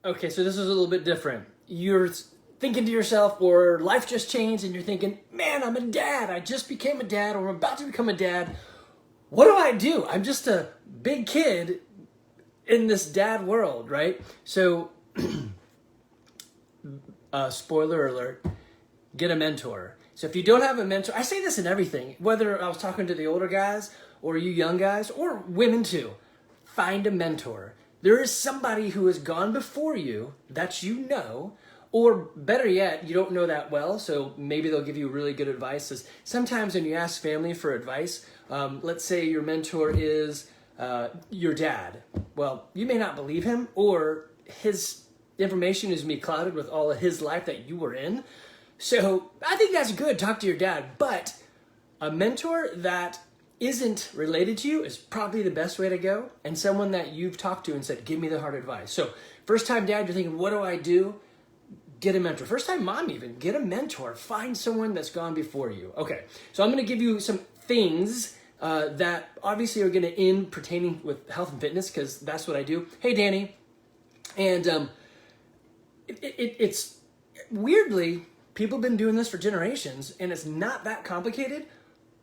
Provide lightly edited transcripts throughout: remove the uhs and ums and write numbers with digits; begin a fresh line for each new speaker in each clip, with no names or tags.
Okay, so this is a little bit different. You're thinking to yourself, or life just changed, and you're thinking, man, I'm a dad. I just became a dad, or I'm about to become a dad. What do I do? I'm just a big kid in this dad world, right? So, spoiler alert, get a mentor. So if you don't have a mentor, I say this in everything, whether I was talking to the older guys or you young guys or women too, find a mentor. There is somebody who has gone before you that you know, or better yet, you don't know that well, so maybe they'll give you really good advice. Sometimes when you ask family for advice, let's say your mentor is your dad. Well, you may not believe him, or his information is going to be clouded with all of his life that you were in. So I think that's good. Talk to your dad. But a mentor that isn't related to you is probably the best way to go. And someone that you've talked to and said, give me the hard advice. So first time dad, you're thinking, what do I do? Get a mentor. First time mom even, get a mentor. Find someone that's gone before you. Okay, so I'm going to give you some things that obviously are going to end pertaining with health and fitness, because that's what I do. Hey, Danny. And it's weirdly, people have been doing this for generations, and it's not that complicated,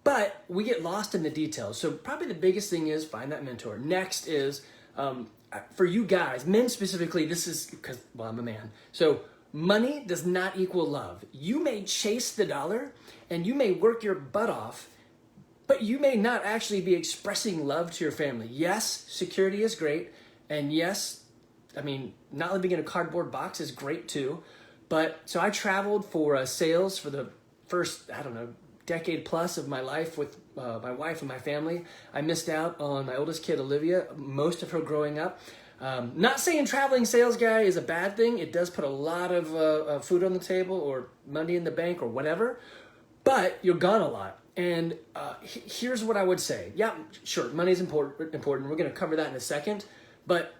but we get lost in the details. So probably the biggest thing is find that mentor. Next is, for you guys, men specifically, this is because, well, I'm a man. So money does not equal love. You may chase the dollar and you may work your butt off, but you may not actually be expressing love to your family. Yes, security is great. And yes, I mean, not living in a cardboard box is great too. But so I traveled for sales for the first, I don't know, decade plus of my life with my wife and my family. I missed out on my oldest kid, Olivia, most of her growing up. Not saying traveling sales guy is a bad thing. It does put a lot of food on the table or money in the bank or whatever, but you're gone a lot. And here's what I would say. Yeah, sure, money's important. We're going to cover that in a second. But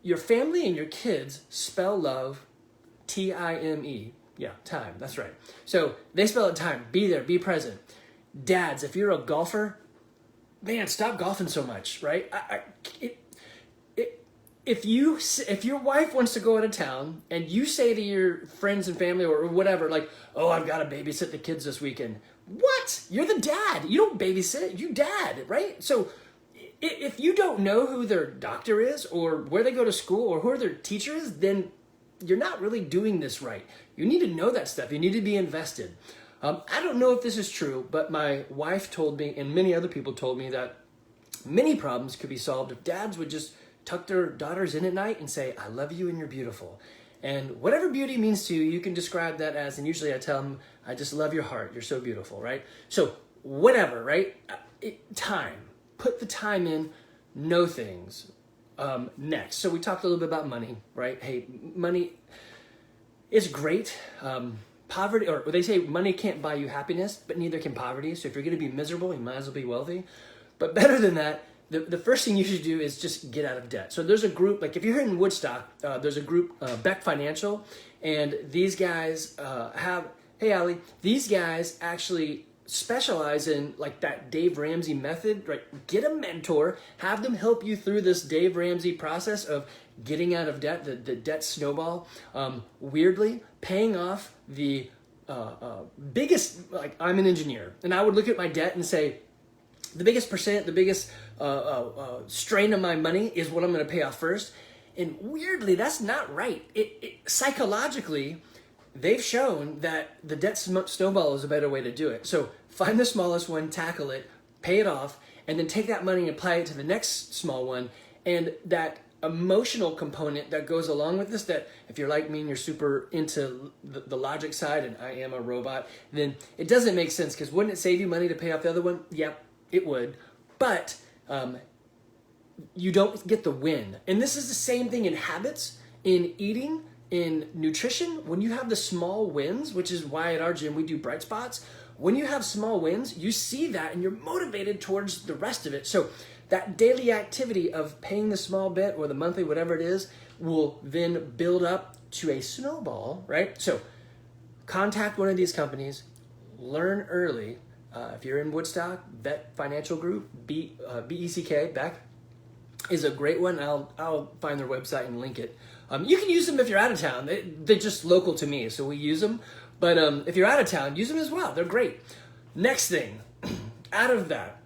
your family and your kids spell love Time. Yeah, time. That's right. So they spell it time. Be there. Be present. Dads, if you're a golfer, man, stop golfing so much, right? If your wife wants to go out of town and you say to your friends and family or whatever, like, oh, I've got to babysit the kids this weekend. What? You're the dad. You don't babysit. You dad, right? So if you don't know who their doctor is or where they go to school or who their teacher is, then you're not really doing this right. You need to know that stuff. You need to be invested. I don't know if this is true, but my wife told me, and many other people told me, that many problems could be solved if dads would just tuck their daughters in at night and say, I love you and you're beautiful. And whatever beauty means to you, you can describe that as, and usually I tell them, I just love your heart. You're so beautiful, right? So whatever, right? Time. Put the time in, know things. Next, so we talked a little bit about money, right? Hey, money is great. Poverty, or they say money can't buy you happiness, but neither can poverty. So if you're going to be miserable, you might as well be wealthy. But better than that, the first thing you should do is just get out of debt. So there's a group, like if you're here in Woodstock, there's a group, Beck Financial, and these guys hey, Allie, these guys actually specialize in like that Dave Ramsey method, right? Get a mentor, have them help you through this Dave Ramsey process of getting out of debt, the debt snowball. Weirdly, paying off the biggest, like I'm an engineer, and I would look at my debt and say, the biggest strain of my money is what I'm going to pay off first. And weirdly, that's not right. Psychologically, they've shown that the debt snowball is a better way to do it. So find the smallest one, tackle it, pay it off, and then take that money and apply it to the next small one. And that emotional component that goes along with this, that if you're like me and you're super into the logic side, and I am a robot, then it doesn't make sense, because wouldn't it save you money to pay off the other one? Yep, it would. But you don't get the win. And this is the same thing in habits, in eating, in nutrition. When you have the small wins, which is why at our gym we do bright spots, when you have small wins, you see that and you're motivated towards the rest of it. So that daily activity of paying the small bit or the monthly, whatever it is, will then build up to a snowball, right? So contact one of these companies, learn early. If you're in Woodstock, Vet Financial Group, BECK, Beck, is a great one. I'll find their website and link it. You can use them if you're out of town. They're just local to me, so we use them. But if you're out of town, use them as well. They're great. Next thing, out of that,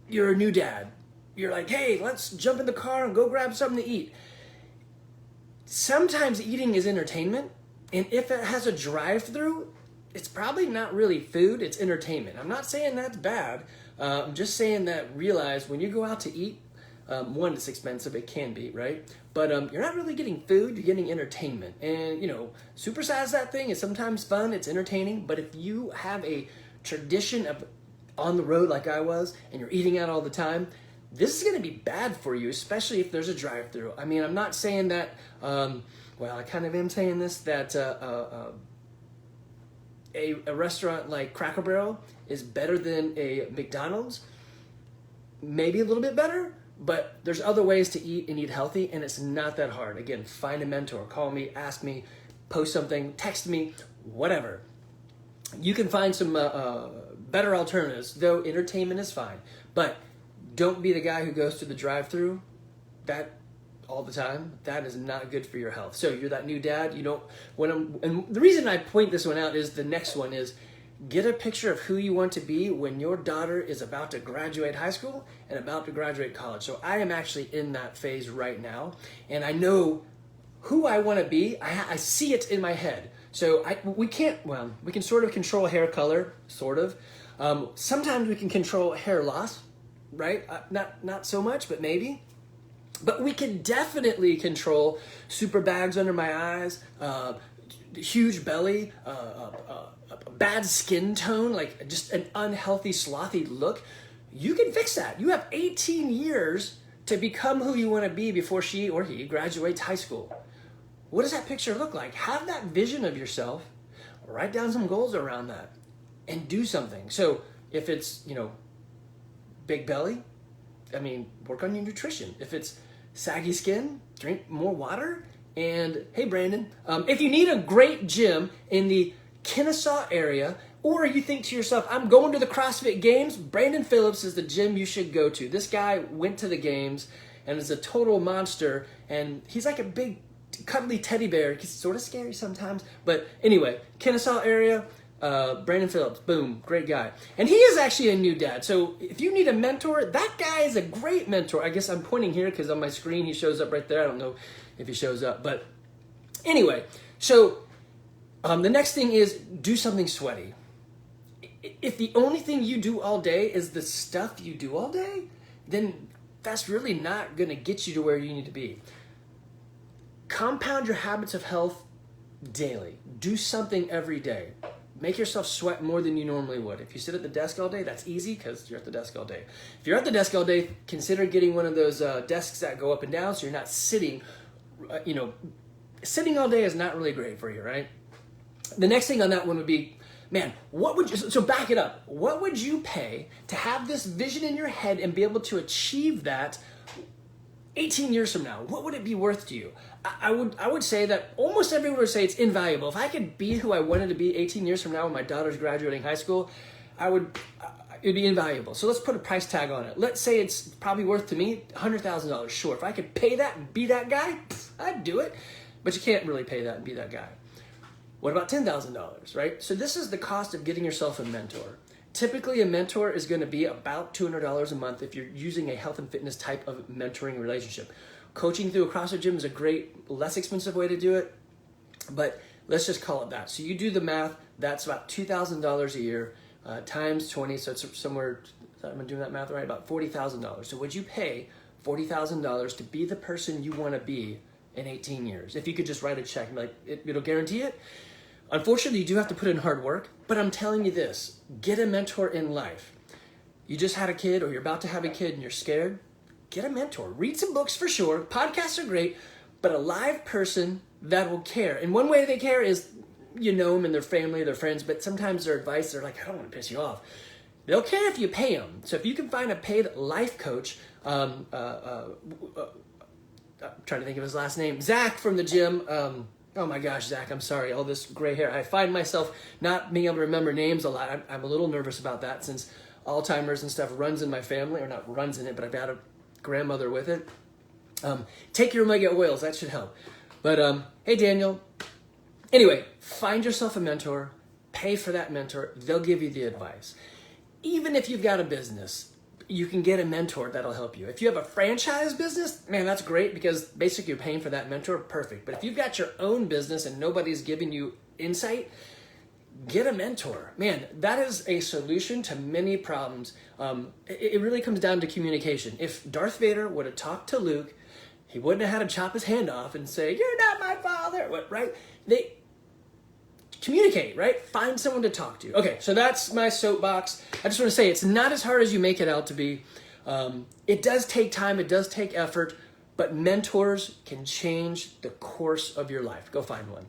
you're a new dad. You're like, hey, let's jump in the car and go grab something to eat. Sometimes eating is entertainment, and if it has a drive-through, it's probably not really food, it's entertainment. I'm not saying that's bad. I'm just saying that realize when you go out to eat, one, it's expensive, it can be, right? But you're not really getting food, you're getting entertainment. And, supersize that thing. It's sometimes fun, it's entertaining, but if you have a tradition of on the road like I was, and you're eating out all the time, this is going to be bad for you, especially if there's a drive-through. I mean, I'm not saying that, well, I kind of am saying this, that a restaurant like Cracker Barrel is better than a McDonald's. Maybe a little bit better, but there's other ways to eat and eat healthy, and it's not that hard. Again, find a mentor, call me, ask me, post something, text me, whatever. You can find some better alternatives, though entertainment is fine. But don't be the guy who goes to the drive-thru that all the time. That is not good for your health. So you're that new dad. And the reason I point this one out is the next one is get a picture of who you want to be when your daughter is about to graduate high school and about to graduate college. So I am actually in that phase right now, and I know who I want to be. I see it in my head. So we can sort of control hair color, sort of. Sometimes we can control hair loss, right? Not so much, but maybe. But we can definitely control super bags under my eyes, huge belly, bad skin tone, like just an unhealthy, slothy look. You can fix that. You have 18 years to become who you want to be before she or he graduates high school. What does that picture look like? Have that vision of yourself, write down some goals around that, and do something. So if it's, big belly, work on your nutrition. If it's saggy skin, drink more water. And hey, Brandon, if you need a great gym in the Kennesaw area, or you think to yourself, I'm going to the CrossFit Games, Brandon Phillips is the gym you should go to. This guy went to the games and is a total monster, and he's like a big cuddly teddy bear. He's sort of scary sometimes, but anyway, Kennesaw area, Brandon Phillips, boom, great guy. And he is actually a new dad. So if you need a mentor, that guy is a great mentor. I guess I'm pointing here because on my screen he shows up right there. I don't know if he shows up, but anyway, so the next thing is do something sweaty. If the only thing you do all day is the stuff you do all day, then that's really not going to get you to where you need to be. Compound your habits of health daily. Do something every day. Make yourself sweat more than you normally would. If you sit at the desk all day, that's easy because you're at the desk all day. If you're at the desk all day, consider getting one of those desks that go up and down so you're not sitting. Sitting all day is not really great for you, right? The next thing on that one would be, man, so back it up. What would you pay to have this vision in your head and be able to achieve that 18 years from now? What would it be worth to you? I would say that almost everyone would say it's invaluable. If I could be who I wanted to be 18 years from now when my daughter's graduating high school, it'd be invaluable. So let's put a price tag on it. Let's say it's probably worth to me $100,000. Sure, if I could pay that and be that guy, I'd do it. But you can't really pay that and be that guy. What about $10,000, right? So this is the cost of getting yourself a mentor. Typically, a mentor is going to be about $200 a month if you're using a health and fitness type of mentoring relationship. Coaching through a CrossFit gym is a great, less expensive way to do it, but let's just call it that. So you do the math, that's about $2,000 a year times 20, so it's somewhere, am I doing that math right? About $40,000. So would you pay $40,000 to be the person you want to be in 18 years? If you could just write a check and be like, it'll guarantee it? Unfortunately, you do have to put in hard work, but I'm telling you this, get a mentor in life. You just had a kid or you're about to have a kid and you're scared, get a mentor. Read some books for sure. Podcasts are great, but a live person that will care. And one way they care is them and their family, their friends, but sometimes their advice, they're like, I don't want to piss you off. They'll care if you pay them. So if you can find a paid life coach, I'm trying to think of his last name, Zach from the gym. Oh my gosh, Zach, I'm sorry, all this gray hair. I find myself not being able to remember names a lot. I'm a little nervous about that since Alzheimer's and stuff runs in my family, or not runs in it, but I've had grandmother with it. Take your omega oils, that should help. But hey, Daniel. Anyway, find yourself a mentor, pay for that mentor, they'll give you the advice. Even if you've got a business, you can get a mentor that'll help you. If you have a franchise business, man, that's great because basically you're paying for that mentor, perfect. But if you've got your own business and nobody's giving you insight, get a mentor. Man, that is a solution to many problems. It really comes down to communication. If Darth Vader would have talked to Luke, he wouldn't have had to chop his hand off and say, "You're not my father," right? They communicate, right? Find someone to talk to. Okay, so that's my soapbox. I just want to say it's not as hard as you make it out to be. It does take time, it does take effort, but mentors can change the course of your life. Go find one.